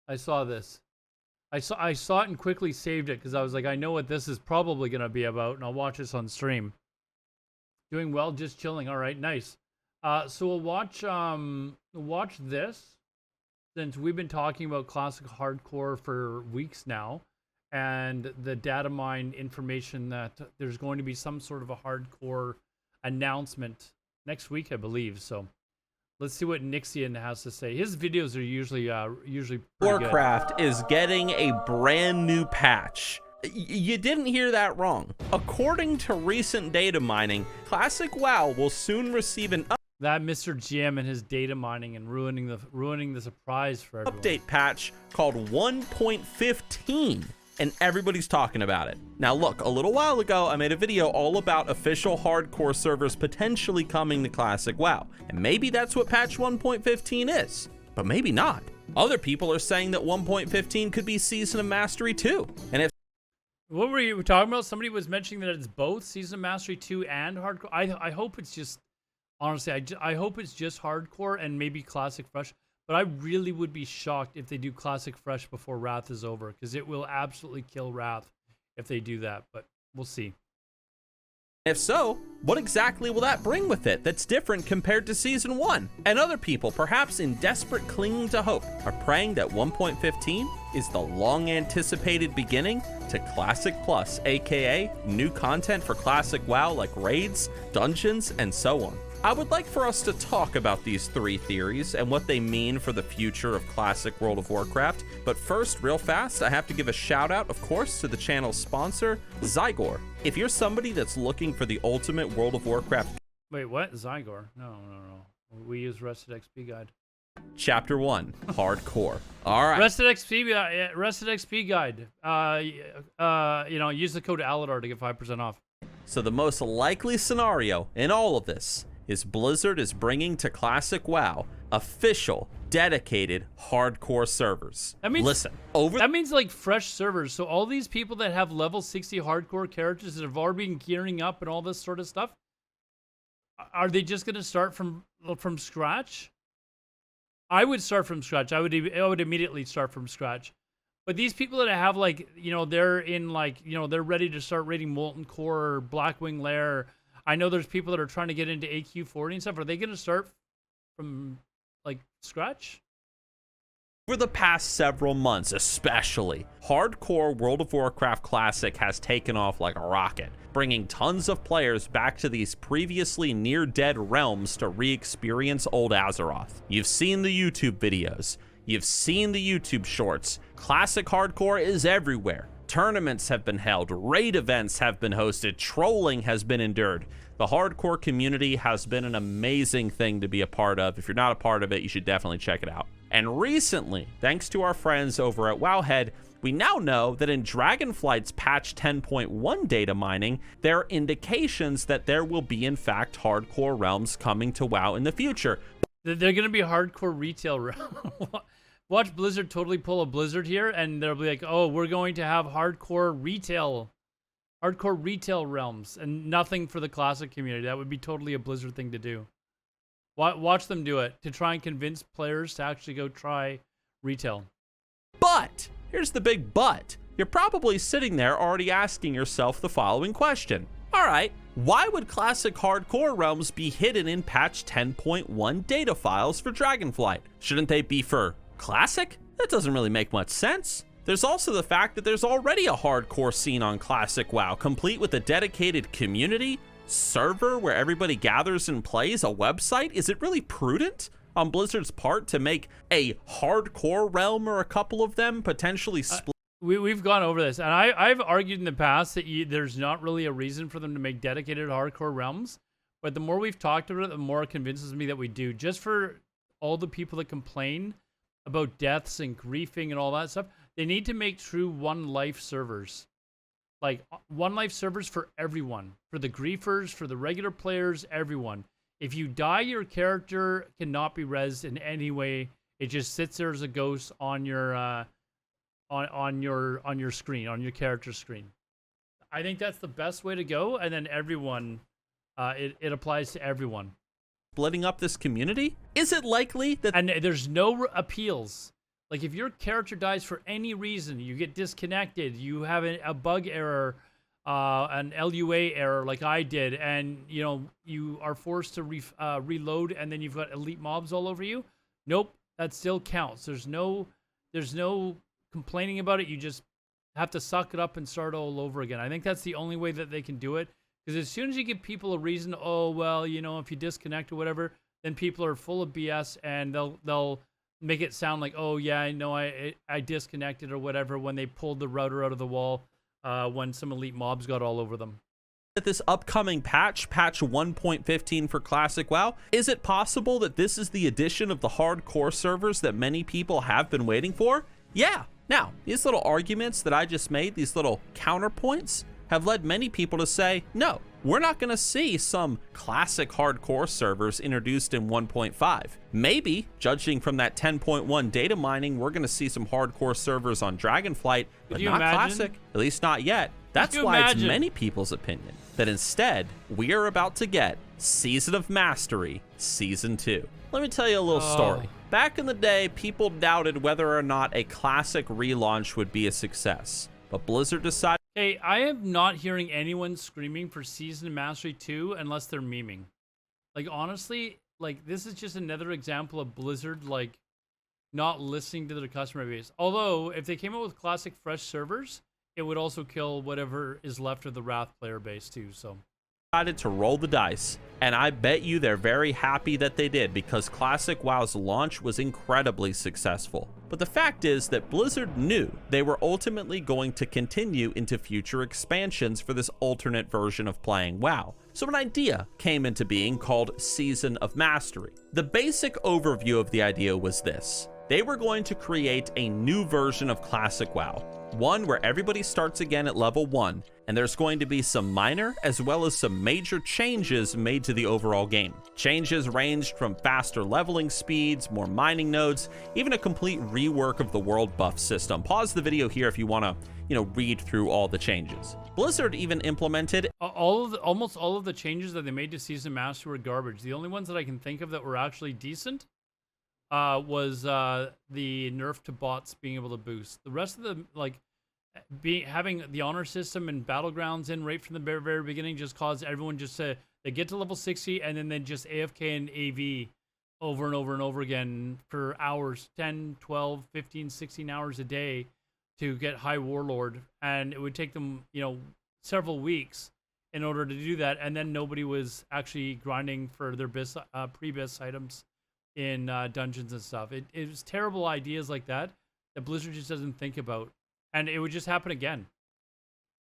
I saw this. I saw it and quickly saved it because I was like, I know what this is probably gonna be about, and I'll watch this on stream. Doing well, just chilling. All right, nice. So we'll watch this since we've been talking about classic hardcore for weeks now, and the data mine information that there's going to be some sort of a hardcore announcement next week, I believe. So let's see what Nixian has to say. His videos are usually pretty Warcraft is getting a brand new patch. You didn't hear that wrong. According to recent data mining, Classic WoW will soon receive an That Mr. GM and his data mining and ruining the surprise for everyone. update patch called 1.15, and everybody's talking about it. Now look, a little while ago I made a video all about official hardcore servers potentially coming to Classic WoW, and maybe that's what patch 1.15 is, but maybe not. Other people are saying that 1.15 could be Season of Mastery 2, and if What were you talking about? Somebody was mentioning that it's both Season of Mastery 2 and hardcore. I hope it's just, honestly, I hope it's just hardcore and maybe Classic Fresh. But I really would be shocked if they do Classic Fresh before Wrath is over, because it will absolutely kill Wrath if they do that. But we'll see. If so, what exactly will that bring with it that's different compared to Season 1? And other people, perhaps in desperate clinging to hope, are praying that 1.15 is the long-anticipated beginning to Classic Plus, aka new content for Classic WoW like raids, dungeons, and so on. I would like for us to talk about these three theories and what they mean for the future of Classic World of Warcraft, but first, real fast, I have to give a shout out, of course, to the channel's sponsor, Zygor. If you're somebody that's looking for the ultimate World of Warcraft... Wait, what? Zygor? No. We use Rested XP Guide. Chapter 1, Hardcore. All right. Rested XP Guide. Use the code Alodar to get 5% off. So the most likely scenario in all of this is Blizzard is bringing to Classic WoW official, dedicated, hardcore servers. That means, listen, that means like fresh servers. So all these people that have level 60 hardcore characters that have already been gearing up and all this sort of stuff, are they just going to start from scratch? I would start from scratch. I would immediately start from scratch. But these people that have they're they're ready to start raiding Molten Core or Blackwing Lair. I know there's people that are trying to get into AQ40 and stuff. Are they going to start from scratch? Over the past several months, especially, hardcore World of Warcraft Classic has taken off like a rocket, bringing tons of players back to these previously near-dead realms to re-experience old Azeroth. You've seen the YouTube videos. You've seen the YouTube shorts. Classic hardcore is everywhere. Tournaments have been held, raid events have been hosted, trolling has been endured. The hardcore community has been an amazing thing to be a part of. If you're not a part of it, you should definitely check it out. And recently, thanks to our friends over at Wowhead, we now know that in Dragonflight's patch 10.1 data mining, there are indications that there will be, in fact, hardcore realms coming to WoW in the future. They're going to be hardcore retail realms. Watch Blizzard totally pull a Blizzard here, and they'll be like, oh, we're going to have hardcore retail realms, and nothing for the classic community. That would be totally a Blizzard thing to do. Watch them do it, to try and convince players to actually go try retail. But, here's the big but. You're probably sitting there already asking yourself the following question. All right, why would Classic Hardcore realms be hidden in patch 10.1 data files for Dragonflight? Shouldn't they be for Classic? That doesn't really make much sense. There's also the fact that there's already a hardcore scene on Classic WoW, complete with a dedicated community, server where everybody gathers and plays, a website. Is it really prudent on Blizzard's part to make a hardcore realm or a couple of them potentially split? We've gone over this, and I've argued in the past that there's not really a reason for them to make dedicated hardcore realms, but the more we've talked about it, the more it convinces me that we do. Just for all the people that complain about deaths and griefing and all that stuff, they need to make true one life servers. Like one life servers for everyone, for the griefers, for the regular players, everyone. If you die, your character cannot be rezzed in any way. It just sits there as a ghost on your on your screen, on your character screen. I think that's the best way to go, and then everyone, it applies to everyone. Splitting up this community? Is it likely that... And there's no appeals. Like if your character dies for any reason, you get disconnected, you have a bug error, an LUA error like I did, and you are forced to reload, and then you've got elite mobs all over you. Nope, that still counts. There's no complaining about it. You just have to suck it up and start all over again. I think that's the only way that they can do it. Because as soon as you give people a reason, oh well, if you disconnect or whatever, then people are full of BS, and they'll make it sound like, oh yeah, I know I disconnected or whatever when they pulled the router out of the wall when some elite mobs got all over them. At this upcoming patch 1.15 for Classic WoW, is it possible that this is the addition of the hardcore servers that many people have been waiting for? Yeah. Now, these little arguments that I just made, these little counterpoints, have led many people to say, no, we're not going to see some classic hardcore servers introduced in 1.5. Maybe, judging from that 10.1 data mining, we're going to see some hardcore servers on Dragonflight, but not classic, at least not yet. That's why it's many people's opinion that instead, we are about to get Season of Mastery Season 2. Let me tell you a little story. Back in the day, people doubted whether or not a classic relaunch would be a success, but Blizzard decided. Hey, I am not hearing anyone screaming for Season of Mastery 2 unless they're memeing. Like, honestly, like, this is just another example of Blizzard, like, not listening to their customer base. Although, if they came out with classic fresh servers, it would also kill whatever is left of the Wrath player base, too, so. Decided to roll the dice, and I bet you they're very happy that they did, because Classic WoW's launch was incredibly successful. But the fact is that Blizzard knew they were ultimately going to continue into future expansions for this alternate version of playing WoW. So an idea came into being called Season of Mastery. The basic overview of the idea was this. They were going to create a new version of Classic WoW, one where everybody starts again at level 1, and there's going to be some minor as well as some major changes made to the overall game. Changes ranged from faster leveling speeds, more mining nodes, even a complete rework of the world buff system. Pause the video here if you want to, read through all the changes. Blizzard even implemented almost all of the changes that they made to Season Master were garbage. The only ones that I can think of that were actually decent was the nerf to bots being able to boost. The rest of the, having the honor system and battlegrounds in right from the very, very beginning just caused everyone just to they get to level 60 and then they just AFK and AV over and over and over again for hours, 10, 12, 15, 16 hours a day to get high warlord, and it would take them, several weeks in order to do that, and then nobody was actually grinding for their pre-bis items in dungeons and stuff. It was terrible ideas like that Blizzard just doesn't think about. And it would just happen again.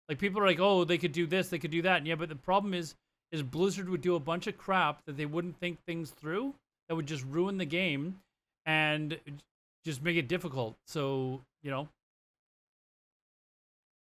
Like, people are like, oh, they could do this, they could do that. And yeah, but the problem is Blizzard would do a bunch of crap that they wouldn't think things through, that would just ruin the game and just make it difficult. So,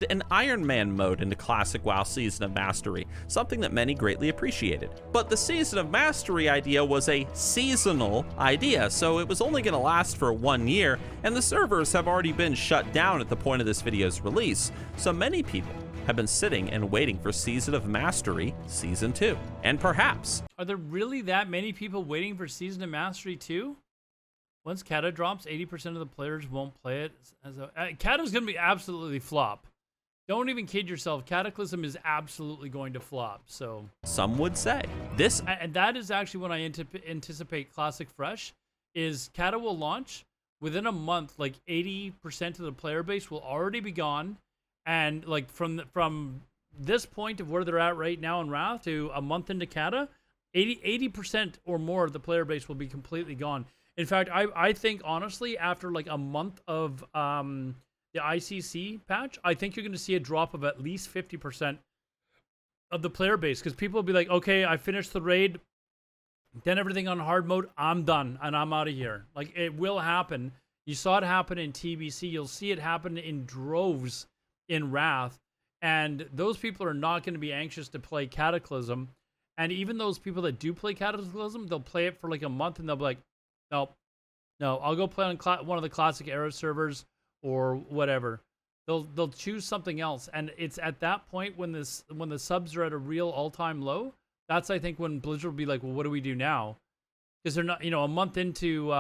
an Iron Man mode into Classic WoW Season of Mastery, something that many greatly appreciated. But the Season of Mastery idea was a seasonal idea, so it was only going to last for 1 year, and the servers have already been shut down at the point of this video's release, so many people have been sitting and waiting for Season of Mastery Season 2. And perhaps... Are there really that many people waiting for Season of Mastery 2? Once Kata drops, 80% of the players won't play it. Kata's going to be absolutely flop. Don't even kid yourself. Cataclysm is absolutely going to flop. So some would say this, and that is actually when I anticipate Classic Fresh. Is Kata will launch within a month. Like 80% of the player base will already be gone, and like from this point of where they're at right now in Wrath to a month into Kata, 80% or more of the player base will be completely gone. In fact, I think honestly, after like a month of the ICC patch, I think you're going to see a drop of at least 50% of the player base, because people will be like, okay, I finished the raid, done everything on hard mode, I'm done, and I'm out of here. Like, it will happen. You saw it happen in TBC. You'll see it happen in droves in Wrath, and those people are not going to be anxious to play Cataclysm. And even those people that do play Cataclysm, they'll play it for like a month, and they'll be like, no, I'll go play on one of the Classic Era servers, or whatever. They'll choose something else, and it's at that point when the subs are at a real all-time low. That's, I think, when Blizzard will be like, well, what do we do now? because they're not, a month into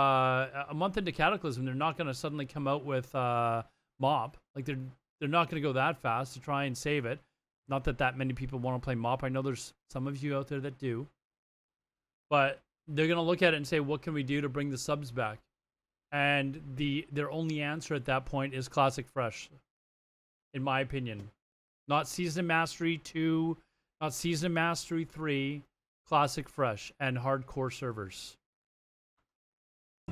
Cataclysm, they're not going to suddenly come out with MOP. Like they're not going to go that fast to try and save it. Not that many people want to play MOP. I know there's some of you out there that do, but they're going to look at it and say, what can we do to bring the subs back? And their only answer at that point is Classic Fresh, in my opinion. Not Season Mastery 2, not Season Mastery 3, Classic Fresh, and hardcore servers.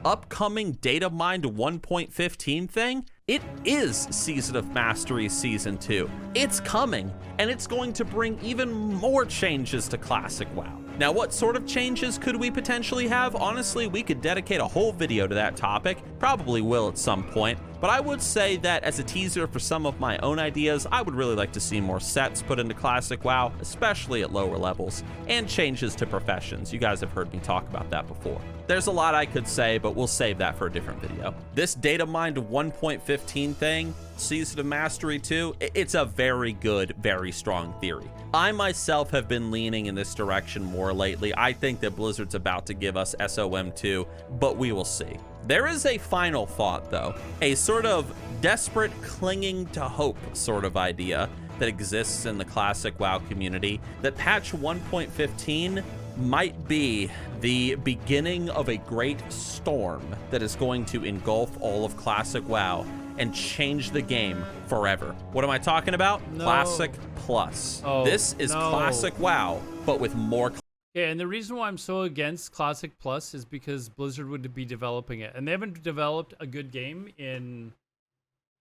Upcoming data mined 1.15 thing, it is Season of Mastery Season 2. It's coming, and it's going to bring even more changes to Classic WoW. Now, what sort of changes could we potentially have? Honestly, we could dedicate a whole video to that topic. Probably will at some point. But I would say that as a teaser for some of my own ideas, I would really like to see more sets put into Classic WoW, especially at lower levels, and changes to professions. You guys have heard me talk about that before. There's a lot I could say, but we'll save that for a different video. This data mined 1.15 thing, Season of Mastery 2, it's a very good, very strong theory. I myself have been leaning in this direction more lately. I think that Blizzard's about to give us SOM2, but we will see. There is a final thought, though, a sort of desperate clinging to hope sort of idea that exists in the Classic WoW community, that patch 1.15 might be the beginning of a great storm that is going to engulf all of Classic WoW and change the game forever. What am I talking about? No. Classic Plus. Oh, this is no. Classic WoW, but with more. Yeah, and the reason why I'm so against Classic Plus is because Blizzard would be developing it, and they haven't developed a good game in,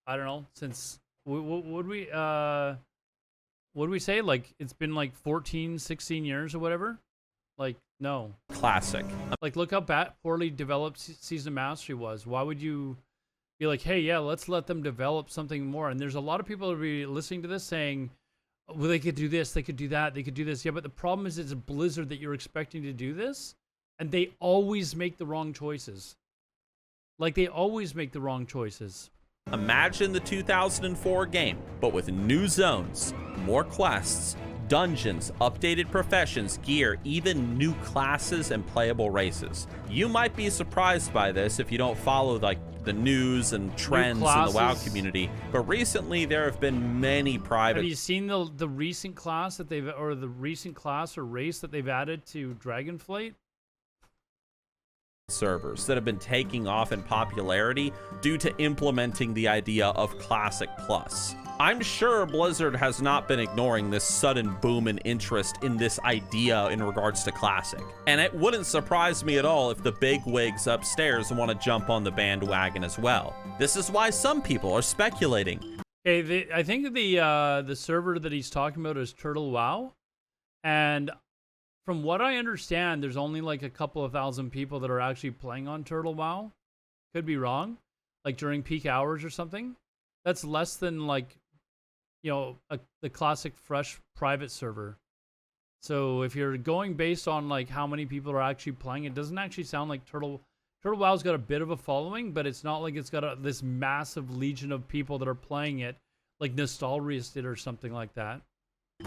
I don't know, since would we say, like, it's been like 14, 16 years or whatever. Like, no. Classic. Like, look how poorly developed Season Mastery was. Why would you be like, hey, yeah, let's let them develop something more? And there's a lot of people that will be listening to this saying, well, they could do this, they could do that, they could do this. Yeah, but the problem is it's a Blizzard that you're expecting to do this, and they always make the wrong choices. Like, they always make the wrong choices. Imagine the 2004 game, but with new zones, more quests, dungeons, updated professions, gear, even new classes and playable races. You might be surprised by this if you don't follow like the news and trends in the WoW community, but recently there have been many private. Have you seen the recent class that they've, or the recent class or race that they've added to Dragonflight? Servers that have been taking off in popularity due to implementing the idea of Classic Plus. I'm sure Blizzard has not been ignoring this sudden boom in interest in this idea in regards to Classic. And it wouldn't surprise me at all if the big wigs upstairs want to jump on the bandwagon as well. This is why some people are speculating. Okay, I think the server that he's talking about is Turtle WoW, and from what I understand, there's only like a couple of thousand people that are actually playing on Turtle WoW. Could be wrong, like during peak hours or something. That's less than like, the Classic Fresh private server. So if you're going based on like how many people are actually playing, it doesn't actually sound like Turtle WoW's got a bit of a following, but it's not like it's got this massive legion of people that are playing it like Nostalrius did or something like that.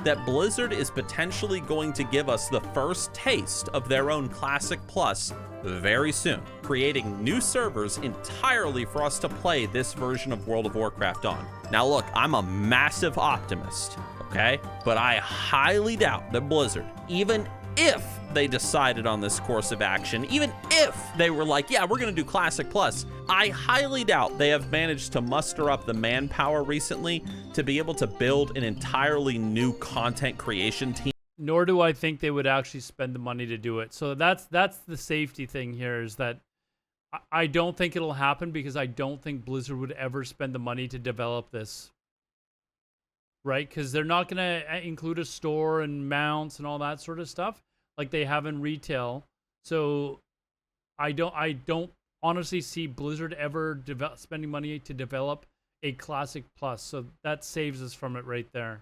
That Blizzard is potentially going to give us the first taste of their own Classic Plus very soon, creating new servers entirely for us to play this version of World of Warcraft on. Now look, I'm a massive optimist, okay? But I highly doubt that Blizzard, even if they decided on this course of action, even if they were like, yeah, we're gonna do Classic Plus, I highly doubt they have managed to muster up the manpower recently to be able to build an entirely new content creation team. Nor do I think they would actually spend the money to do it. So that's the safety thing here, is that I don't think it'll happen, because I don't think Blizzard would ever spend the money to develop this. Right? Because they're not going to include a store and mounts and all that sort of stuff like they have in retail. So I don't honestly see Blizzard ever spending money to develop a Classic Plus. So that saves us from it right there,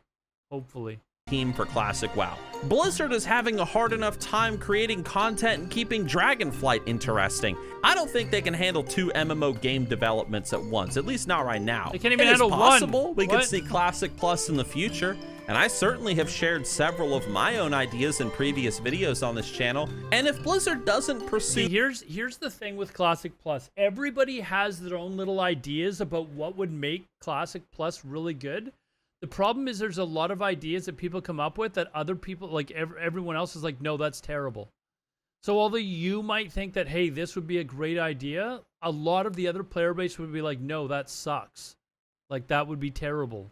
hopefully. team for Classic WoW. Blizzard is having a hard enough time creating content and keeping Dragonflight interesting. I don't think they can handle 2 MMO game developments at once, at least not right now. They can't even it is handle possible one. We could What? see Classic Plus in the future, and I certainly have shared several of my own ideas in previous videos on this channel. And if Blizzard doesn't pursue... See, here's the thing with Classic Plus. Everybody has their own little ideas about what would make Classic Plus really good. The problem is there's a lot of ideas that people come up with that other people, like everyone else is like, no, that's terrible. So although you might think that, hey, this would be a great idea, a lot of the other player base would be like, no, that sucks. Like, that would be terrible.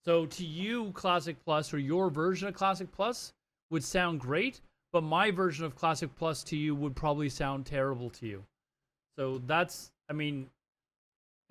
So to you, Classic Plus, or your version of Classic Plus would sound great, but my version of Classic Plus to you would probably sound terrible to you. So that's, I mean,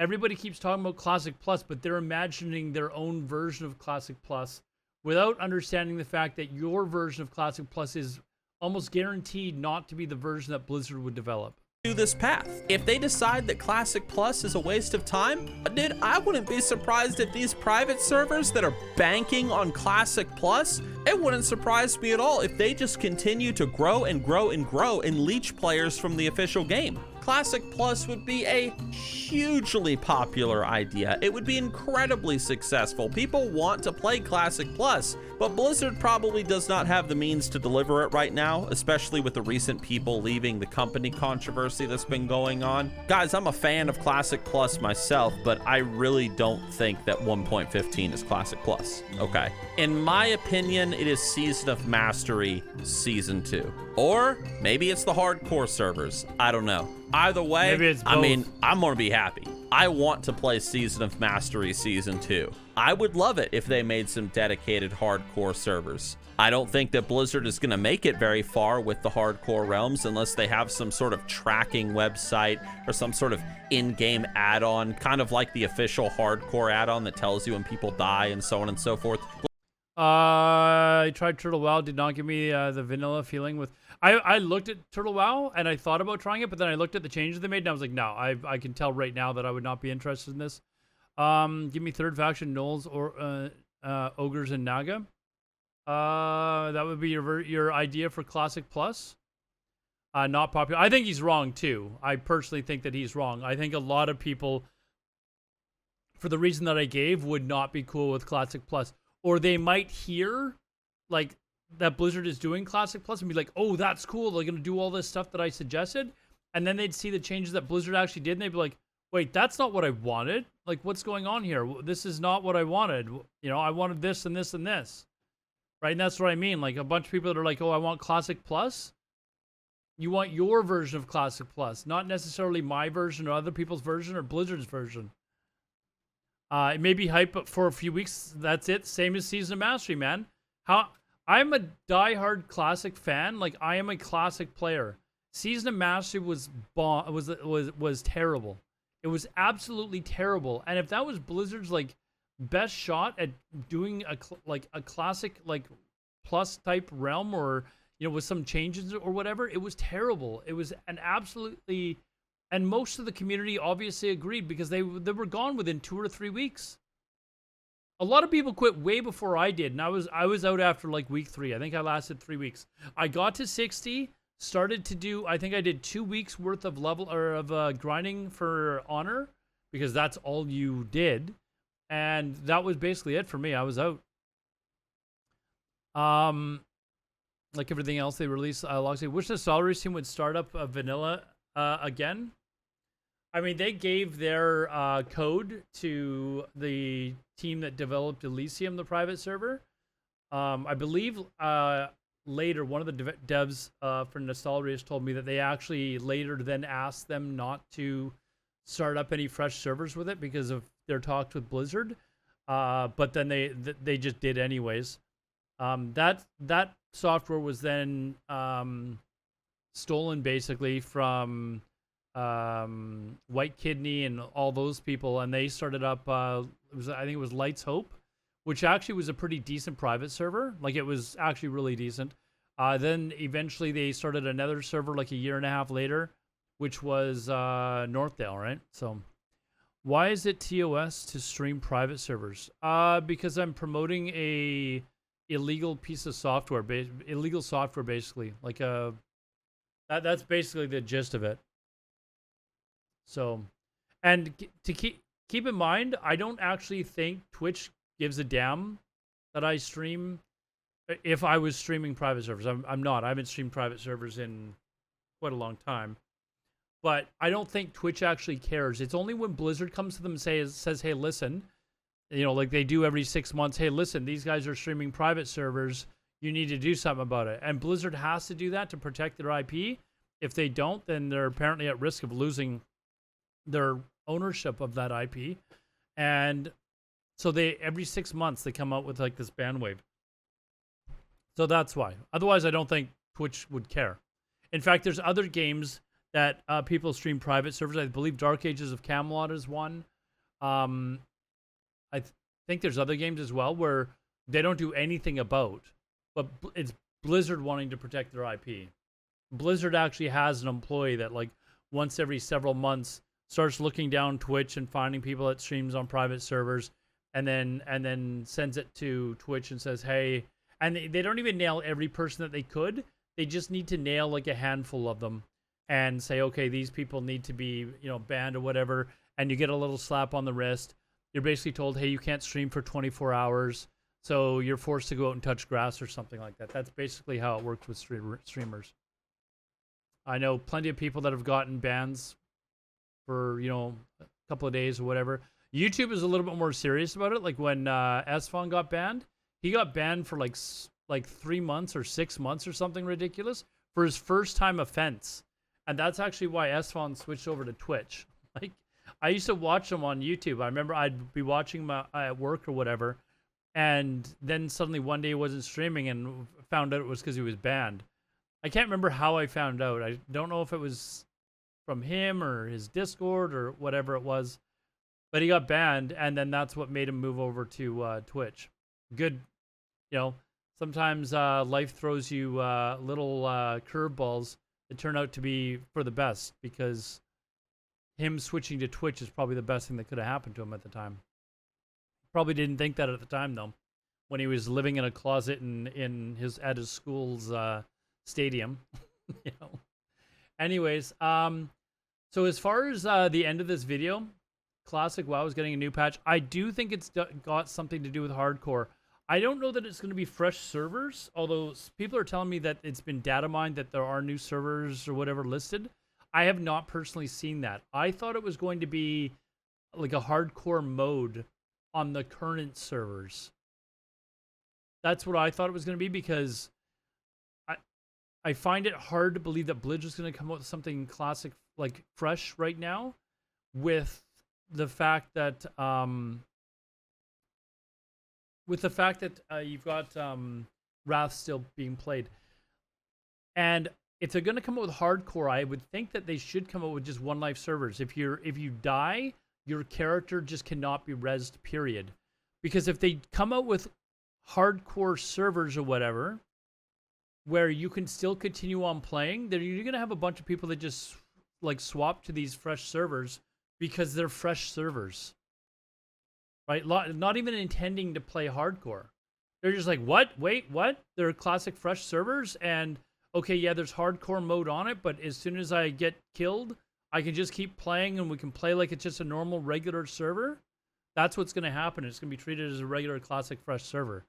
everybody keeps talking about Classic Plus, but they're imagining their own version of Classic Plus without understanding the fact that your version of Classic Plus is almost guaranteed not to be the version that Blizzard would develop. This path. If they decide that Classic Plus is a waste of time, dude, I wouldn't be surprised if these private servers that are banking on Classic Plus, it wouldn't surprise me at all if they just continue to grow and grow and grow and leech players from the official game. Classic Plus would be a hugely popular idea. It would be incredibly successful. People want to play Classic Plus, but Blizzard probably does not have the means to deliver it right now, especially with the recent people leaving the company controversy that's been going on. Guys, I'm a fan of Classic Plus myself, but I really don't think that 1.15 is Classic Plus, okay? In my opinion, it is Season of Mastery Season 2. Or maybe it's the hardcore servers. I don't know. Either way, Maybe it's both. I mean, I'm gonna be happy. I want to play Season of Mastery Season 2. I would love it if they made some dedicated hardcore servers. I don't think that Blizzard is gonna make it very far with the hardcore realms unless they have some sort of tracking website or some sort of in-game add-on, kind of like the official hardcore add-on that tells you when people die and so on and so forth. I tried Turtle WoW, did not give me the vanilla feeling with... I looked at Turtle WoW and I thought about trying it, but then I looked at the changes they made and I was like, no, I can tell right now that I would not be interested in this. Give me third faction, Gnolls, or Ogres, and Naga. That would be your idea for Classic Plus. Not popular. I think he's wrong too. I personally think that he's wrong. I think a lot of people, for the reason that I gave, would not be cool with Classic Plus. Or they might hear, like, that Blizzard is doing Classic Plus and be like, oh, that's cool. They're going to do all this stuff that I suggested. And then they'd see the changes that Blizzard actually did. And they'd be like, wait, that's not what I wanted. Like, what's going on here? This is not what I wanted. You know, I wanted this and this and this. Right? And that's what I mean. Like, a bunch of people that are like, oh, I want Classic Plus. You want your version of Classic Plus, not necessarily my version or other people's version or Blizzard's version. It may be hype for a few weeks. That's it. Same as Season of Mastery, man. I'm a diehard Classic fan. Like, I am a Classic player. Season of Mastery was terrible. It was absolutely terrible. And if that was Blizzard's like best shot at doing a Classic like Plus type realm, or you know, with some changes or whatever, it was terrible. It was an absolutely... And most of the community obviously agreed because they were gone within 2 or 3 weeks. A lot of people quit way before I did, and I was out after like week 3. I think I lasted 3 weeks. I got to 60, started to do. I think I did 2 weeks worth of grinding for honor, because that's all you did, and that was basically it for me. I was out. Like everything else they released, Loxley. Wish the Salaries team would start up vanilla again. I mean, they gave their code to the team that developed Elysium, the private server. I believe later, one of the devs for Nostalrius told me that they actually later then asked them not to start up any fresh servers with it because of their talks with Blizzard. But then they just did anyways. That software was then stolen basically from White Kidney and all those people, and they started up I think it was Lights Hope, which actually was a pretty decent private server. Like, it was actually really decent. Then eventually they started another server like a year and a half later, which was Northdale, right? So why is it TOS to stream private servers? Because I'm promoting a illegal piece of software, illegal software, basically. Like that's basically the gist of it. So, and to keep in mind, I don't actually think Twitch gives a damn that I stream. If I was streaming private servers, I'm not. I haven't streamed private servers in quite a long time. But I don't think Twitch actually cares. It's only when Blizzard comes to them and says, hey, listen, you know, like they do every 6 months, hey, listen, these guys are streaming private servers. You need to do something about it. And Blizzard has to do that to protect their IP. If they don't, then they're apparently at risk of losing their ownership of that IP. And so every 6 months they come out with like this ban wave. So that's why. Otherwise, I don't think Twitch would care. In fact, there's other games that people stream private servers. I believe Dark Ages of Camelot is one. I think there's other games as well where they don't do anything about, but it's Blizzard wanting to protect their IP. Blizzard actually has an employee that like once every several months starts looking down Twitch and finding people that streams on private servers, and then sends it to Twitch and says, hey, and they don't even nail every person that they could. They just need to nail like a handful of them and say, okay, these people need to be, you know, banned or whatever. And you get a little slap on the wrist. You're basically told, hey, you can't stream for 24 hours. So you're forced to go out and touch grass or something like that. That's basically how it works with streamers. I know plenty of people that have gotten bans for, you know, a couple of days or whatever. YouTube is a little bit more serious about it. Like when Esfon got banned, he got banned for like 3 months or 6 months or something ridiculous for his first time offense. And that's actually why Esfon switched over to Twitch. Like, I used to watch him on YouTube. I remember I'd be watching him at work or whatever, and then suddenly one day he wasn't streaming and found out it was because he was banned. I can't remember how I found out. I don't know if it was from him or his Discord or whatever it was, but he got banned, and then that's what made him move over to Twitch. Good, you know, sometimes life throws you little curveballs that turn out to be for the best, because him switching to Twitch is probably the best thing that could have happened to him at the time. Probably didn't think that at the time, though, when he was living in a closet at his school's stadium. You know. Anyways, so as far as the end of this video, Classic WoW is getting a new patch. I do think it's got something to do with hardcore. I don't know that it's going to be fresh servers, although people are telling me that it's been data mined that there are new servers or whatever listed. I have not personally seen that. I thought it was going to be like a hardcore mode on the current servers. That's what I thought it was going to be, because I find it hard to believe that Blizzard's going to come out with something classic, like fresh right now, with the fact that you've got Wrath still being played. And if they're going to come out with hardcore, I would think that they should come out with just one life servers. If you die, your character just cannot be rezzed, period. Because if they come out with hardcore servers or whatever, where you can still continue on playing, then you're going to have a bunch of people that just like swap to these fresh servers because they're fresh servers. Right? Not even intending to play hardcore. They're just like, what? Wait, what? They're classic fresh servers, and okay, yeah, there's hardcore mode on it, but as soon as I get killed, I can just keep playing and we can play like it's just a normal regular server. That's what's going to happen. It's going to be treated as a regular classic fresh server.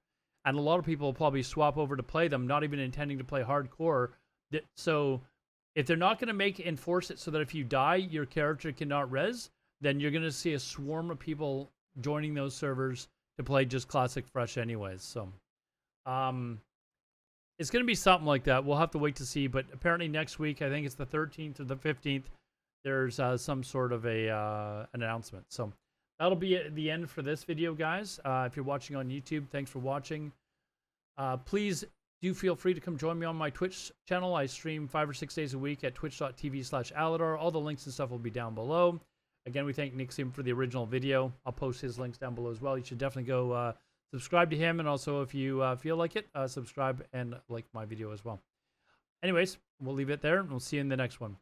And a lot of people will probably swap over to play them, not even intending to play hardcore. So if they're not going to enforce it so that if you die, your character cannot res, then you're going to see a swarm of people joining those servers to play just classic fresh anyways. So it's going to be something like that. We'll have to wait to see. But apparently next week, I think it's the 13th or the 15th, there's some sort of an announcement. So that'll be the end for this video, guys. If you're watching on YouTube, thanks for watching. Please do feel free to come join me on my Twitch channel. I stream 5 or 6 days a week at twitch.tv/Alodar. All the links and stuff will be down below. Again, we thank Nixium for the original video. I'll post his links down below as well. You should definitely go subscribe to him. And also, if you feel like it, subscribe and like my video as well. Anyways, we'll leave it there, and we'll see you in the next one.